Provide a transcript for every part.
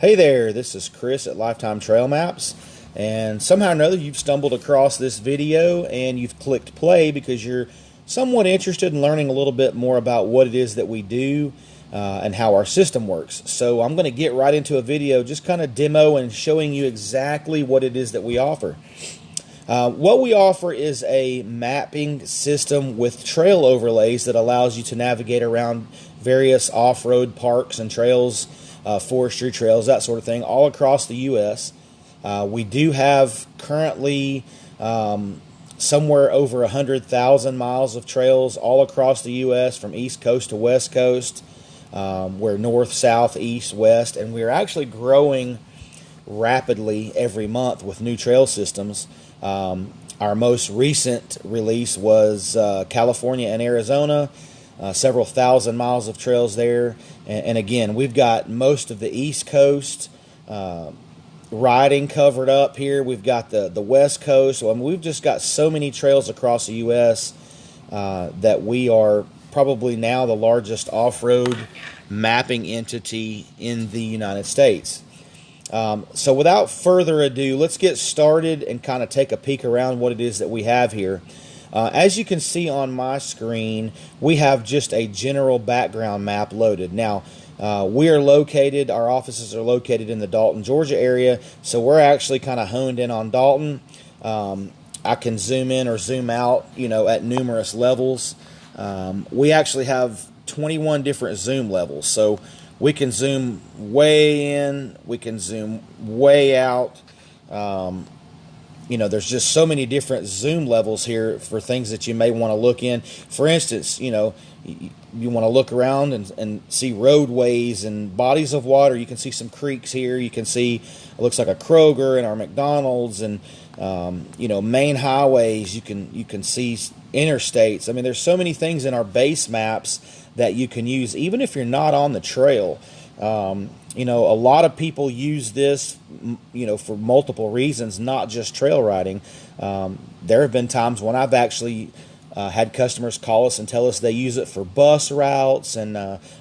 Hey there, this is Chris at Lifetime Trailmaps, and somehow or another you've stumbled across this video and you've clicked play because you're somewhat interested in learning a little bit more about what it is that we do and how our system works. So I'm going to get right into a video just kind of demo and showing you exactly what it is that we offer. What we offer is a mapping system with trail overlays that allows you to navigate around various off-road parks and trails, forestry trails, that sort of thing, all across the U.S. We do have currently somewhere over 100,000 miles of trails all across the U.S. from East Coast to West Coast. We're north, south, east, west, and we're actually growing rapidly every month with new trail systems. Our most recent release was California and Arizona. Several thousand miles of trails there, and again, we've got most of the East Coast riding covered up here. We've got the West Coast. So, I mean, we've just got so many trails across the U.S. That we are probably now the largest off-road mapping entity in the United States. So without further ado, let's get started and kind of take a peek around what it is that we have here. As you can see on my screen, we have just a general background map loaded. Now, our offices are located in the Dalton, Georgia area, so we're actually kind of honed in on Dalton. I can zoom in or zoom out, at numerous levels. We actually have 21 different zoom levels, so we can zoom way in, we can zoom way out. There's just so many different zoom levels here for things that you may want to look in. For instance, you want to look around and see roadways and bodies of water. You can see some creeks here. You can see, it looks like a Kroger and our McDonald's and, main highways. You can see interstates. I mean, there's so many things in our base maps that you can use, even if you're not on the trail. A lot of people use this, for multiple reasons, not just trail riding. There have been times when I've actually had customers call us and tell us they use it for bus routes and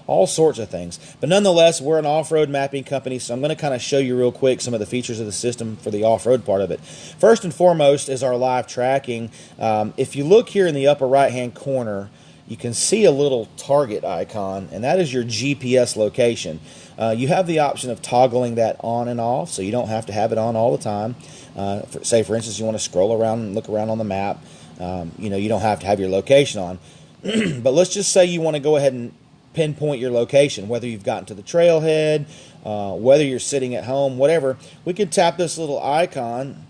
all sorts of things. But nonetheless, we're an off-road mapping company, so I'm going to kind of show you real quick some of the features of the system for the off-road part of it. First and foremost is our live tracking. If you look here in the upper right-hand corner, you can see a little target icon, and that is your GPS location. You have the option of toggling that on and off, so you don't have to have it on all the time. Say, for instance, you want to scroll around and look around on the map. You don't have to have your location on. But let's just say you want to go ahead and pinpoint your location, whether you've gotten to the trailhead, whether you're sitting at home, whatever. We can tap this little icon,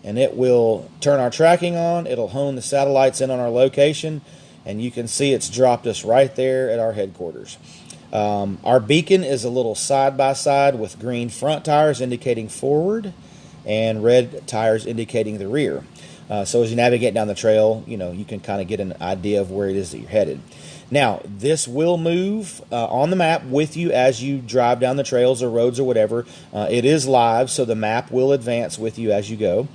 and it will turn our tracking on. It'll hone the satellites in on our location, and you can see it's dropped us right there at our headquarters. Our beacon is a little side-by-side with green front tires indicating forward and red tires indicating the rear. So as you navigate down the trail, you can kind of get an idea of where it is that you're headed. Now, this will move on the map with you as you drive down the trails or roads or whatever. It is live, so the map will advance with you as you go.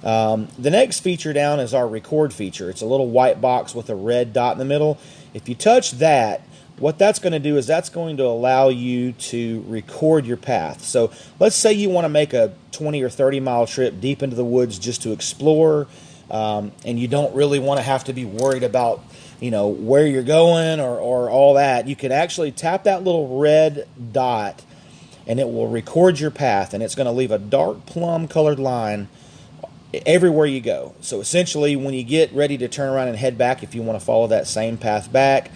The next feature down is our record feature. It's a little white box with a red dot in the middle. If you touch that, what that's going to do is that's going to allow you to record your path. So let's say you want to make a 20 or 30 mile trip deep into the woods just to explore, and you don't really want to have to be worried about where you're going or all that. You can actually tap that little red dot and it will record your path, and it's going to leave a dark plum colored line everywhere you go. So essentially, when you get ready to turn around and head back, if you want to follow that same path back,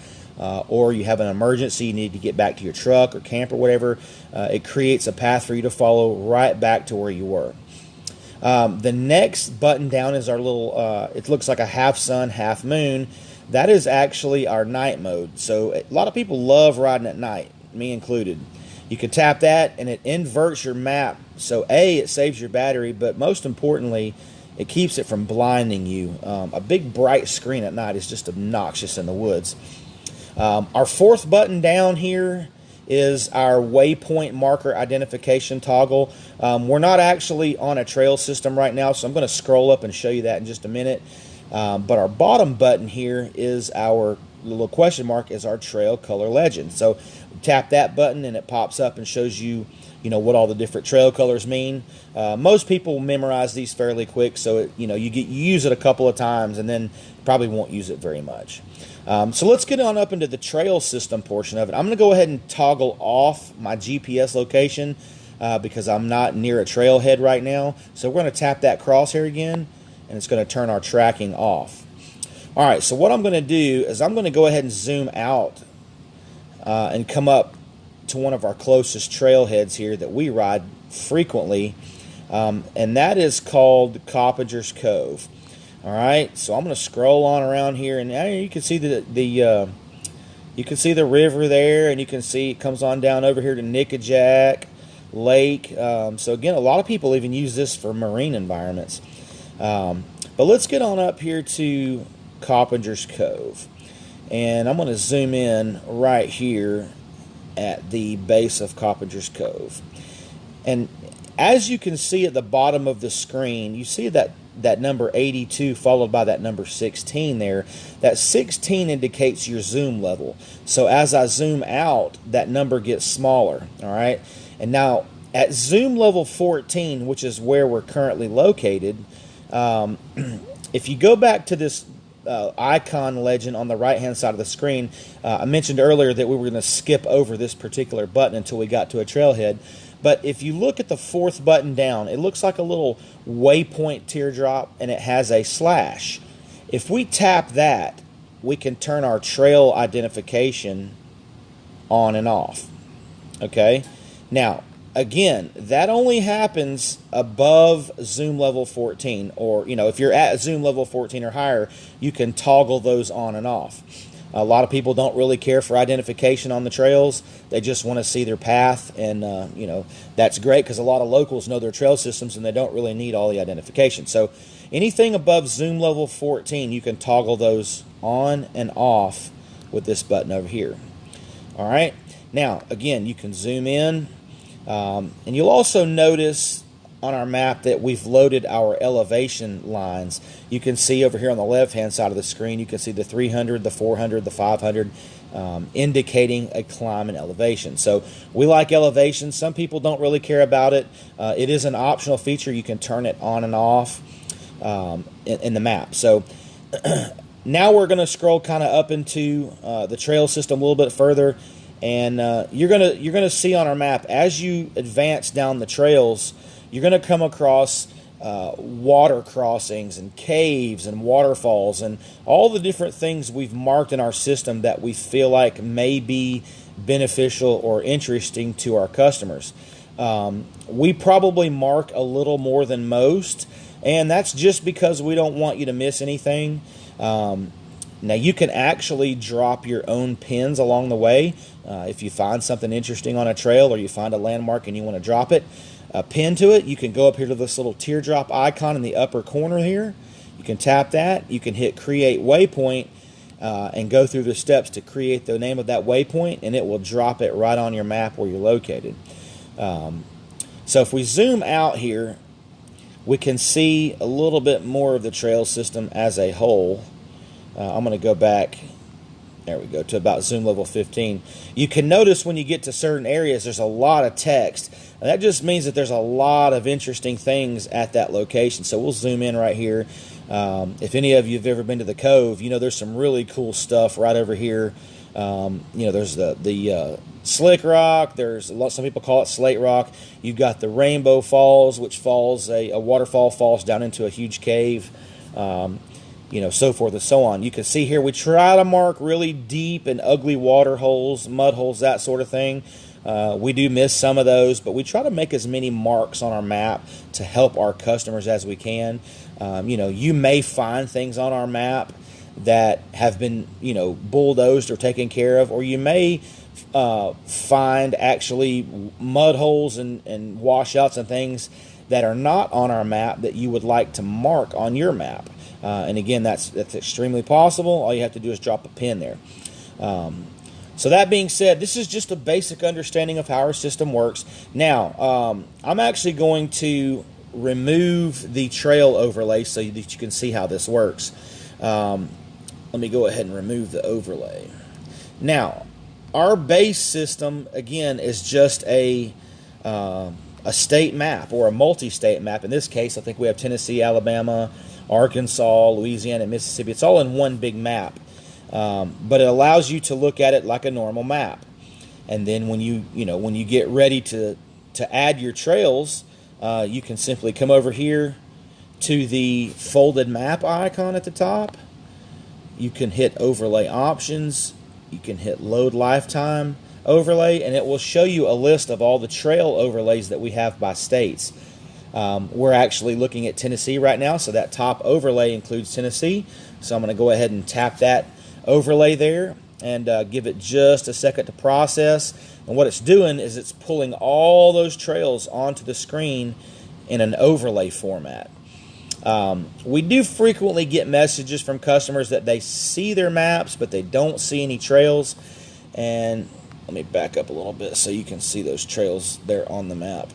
or you have an emergency, you need to get back to your truck or camp or whatever, it creates a path for you to follow right back to where you were. The next button down is our little, it looks like a half sun, half moon. That is actually our night mode. So a lot of people love riding at night, me included. You can tap that and it inverts your map. So it saves your battery, but most importantly, it keeps it from blinding you. A big bright screen at night is just obnoxious in the woods. Our fourth button down here is our waypoint marker identification toggle. We're not actually on a trail system right now, so I'm going to scroll up and show you that in just a minute. But our bottom button here is our little question mark is our trail color legend. So tap that button and it pops up and shows you, what all the different trail colors mean. Most people memorize these fairly quick, so you use it a couple of times and then probably won't use it very much. So let's get on up into the trail system portion of it. I'm going to go ahead and toggle off my GPS location because I'm not near a trailhead right now. So we're going to tap that crosshair again, and it's going to turn our tracking off. All right, so what I'm going to do is I'm going to go ahead and zoom out and come up to one of our closest trailheads here that we ride frequently, and that is called Coppingers Cove. All right, so I'm going to scroll on around here, and you can see you can see the river there, and you can see it comes on down over here to Nickajack Lake. So again, a lot of people even use this for marine environments. But let's get on up here to Coppingers Cove, and I'm going to zoom in right here at the base of Coppingers Cove. And as you can see at the bottom of the screen, you see that number 82 followed by that number 16 there. That 16 indicates your zoom level. So as I zoom out, that number gets smaller. All right. And now at zoom level 14, which is where we're currently located, if you go back to this icon legend on the right hand side of the screen, I mentioned earlier that we were going to skip over this particular button until we got to a trailhead. But if you look at the fourth button down, it looks like a little waypoint teardrop, and it has a slash. If we tap that, we can turn our trail identification on and off. Okay? Now, again, that only happens above zoom level 14, or if you're at zoom level 14 or higher, you can toggle those on and off. A lot of people don't really care for identification on the trails. They just want to see their path, and that's great because a lot of locals know their trail systems and they don't really need all the identification. So anything above zoom level 14, you can toggle those on and off with this button over here. All right. Now, again, you can zoom in. And you'll also notice on our map that we've loaded our elevation lines. You can see over here on the left-hand side of the screen, you can see the 300, the 400, the 500, indicating a climb and elevation. So we like elevation. Some people don't really care about it. It is an optional feature. You can turn it on and off in the map. So now we're going to scroll kind of up into the trail system a little bit further. And you're gonna see on our map, as you advance down the trails, you're gonna come across water crossings and caves and waterfalls and all the different things we've marked in our system that we feel like may be beneficial or interesting to our customers. We probably mark a little more than most, and that's just because we don't want you to miss anything. Now, you can actually drop your own pins along the way. If you find something interesting on a trail or you find a landmark and you want to drop it, a pin to it, you can go up here to this little teardrop icon in the upper corner here. You can tap that. You can hit Create Waypoint and go through the steps to create the name of that waypoint, and it will drop it right on your map where you're located. So if we zoom out here, we can see a little bit more of the trail system as a whole. I'm going to go back, there we go, to about zoom level 15. You can notice when you get to certain areas, there's a lot of text. And that just means that there's a lot of interesting things at that location. So we'll zoom in right here. If any of you have ever been to the Cove, there's some really cool stuff right over here. There's the Slick Rock. Some people call it Slate Rock. You've got the Rainbow Falls, which falls, a waterfall falls down into a huge cave. So forth and so on. You can see here we try to mark really deep and ugly water holes, mud holes, that sort of thing. We do miss some of those, but we try to make as many marks on our map to help our customers as we can. You may find things on our map that have been, bulldozed or taken care of, or you may find actually mud holes and washouts and things that are not on our map that you would like to mark on your map. And again, that's extremely possible. All you have to do is drop a pin there. So that being said, this is just a basic understanding of how our system works. Now, I'm actually going to remove the trail overlay so that you can see how this works. let me go ahead and remove the overlay. Now, our base system, again, is just a state map or a multi-state map. In this case, I think we have Tennessee, Alabama, Arkansas, Louisiana, and Mississippi. It's all in one big map, but it allows you to look at it like a normal map. And then when you get ready to add your trails, you can simply come over here to the folded map icon at the top. You can hit overlay options. You can hit load lifetime overlay, and it will show you a list of all the trail overlays that we have by states. We're actually looking at Tennessee right now, so that top overlay includes Tennessee. So I'm going to go ahead and tap that overlay there and give it just a second to process. And what it's doing is it's pulling all those trails onto the screen in an overlay format. We do frequently get messages from customers that they see their maps, but they don't see any trails. And let me back up a little bit so you can see those trails there on the map.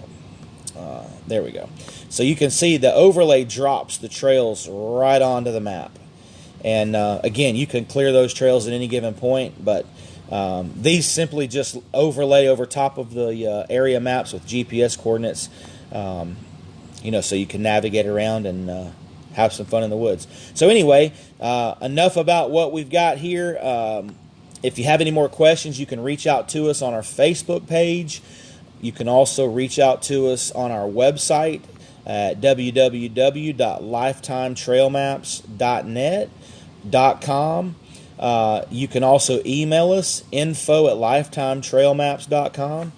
There we go. So you can see the overlay drops the trails right onto the map. And again, you can clear those trails at any given point, but these simply just overlay over top of the area maps with GPS coordinates, so you can navigate around and have some fun in the woods. So anyway, enough about what we've got here. If you have any more questions, you can reach out to us on our Facebook page. You can also reach out to us on our website at www.lifetimetrailmaps.net.com. You can also email us, info@lifetimetrailmaps.com.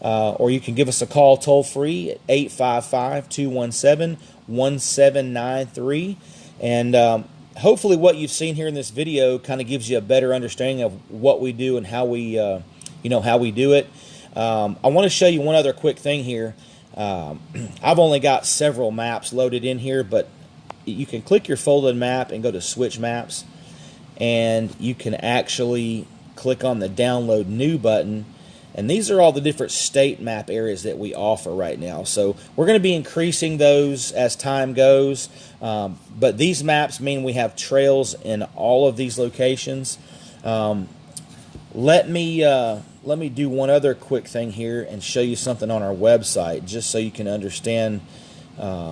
Or you can give us a call toll free at 855-217-1793. And hopefully what you've seen here in this video kind of gives you a better understanding of what we do and how we do it. I want to show you one other quick thing here. I've only got several maps loaded in here, but you can click your folded map and go to switch maps, and you can actually click on the download new button. And these are all the different state map areas that we offer right now. So we're going to be increasing those as time goes. But these maps mean we have trails in all of these locations. Let me do one other quick thing here and show you something on our website, just so you can understand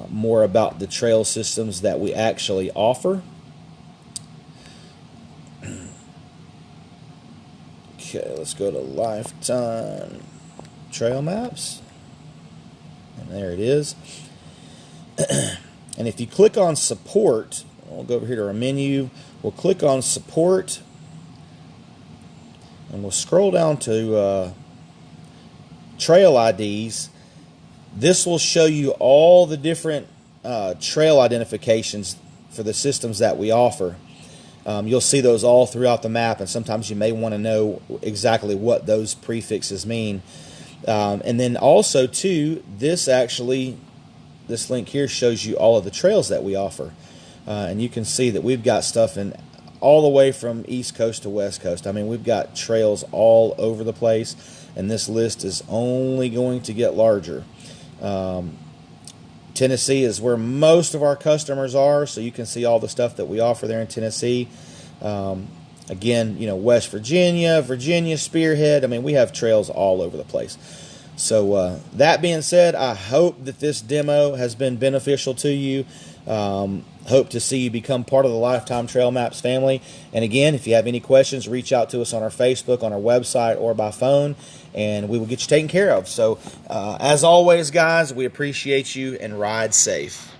more about the trail systems that we actually offer. Okay, let's go to Lifetime Trail Maps, and there it is. And if you click on support, we'll go over here to our menu, we'll click on support, and we'll scroll down to trail IDs. This will show you all the different trail identifications for the systems that we offer. You'll see those all throughout the map, and sometimes you may want to know exactly what those prefixes mean. And then also, too, this link here shows you all of the trails that we offer. And you can see that we've got stuff in all the way from East Coast to West Coast. I mean, we've got trails all over the place, and this list is only going to get larger. Tennessee is where most of our customers are, so you can see all the stuff that we offer there in Tennessee. Again, West Virginia, Spearhead. I mean, we have trails all over the place. So that being said, I hope that this demo has been beneficial to you. Hope to see you become part of the Lifetime Trail Maps family. And again, if you have any questions, reach out to us on our Facebook, on our website, or by phone, and we will get you taken care of. So as always, guys, we appreciate you, and ride safe.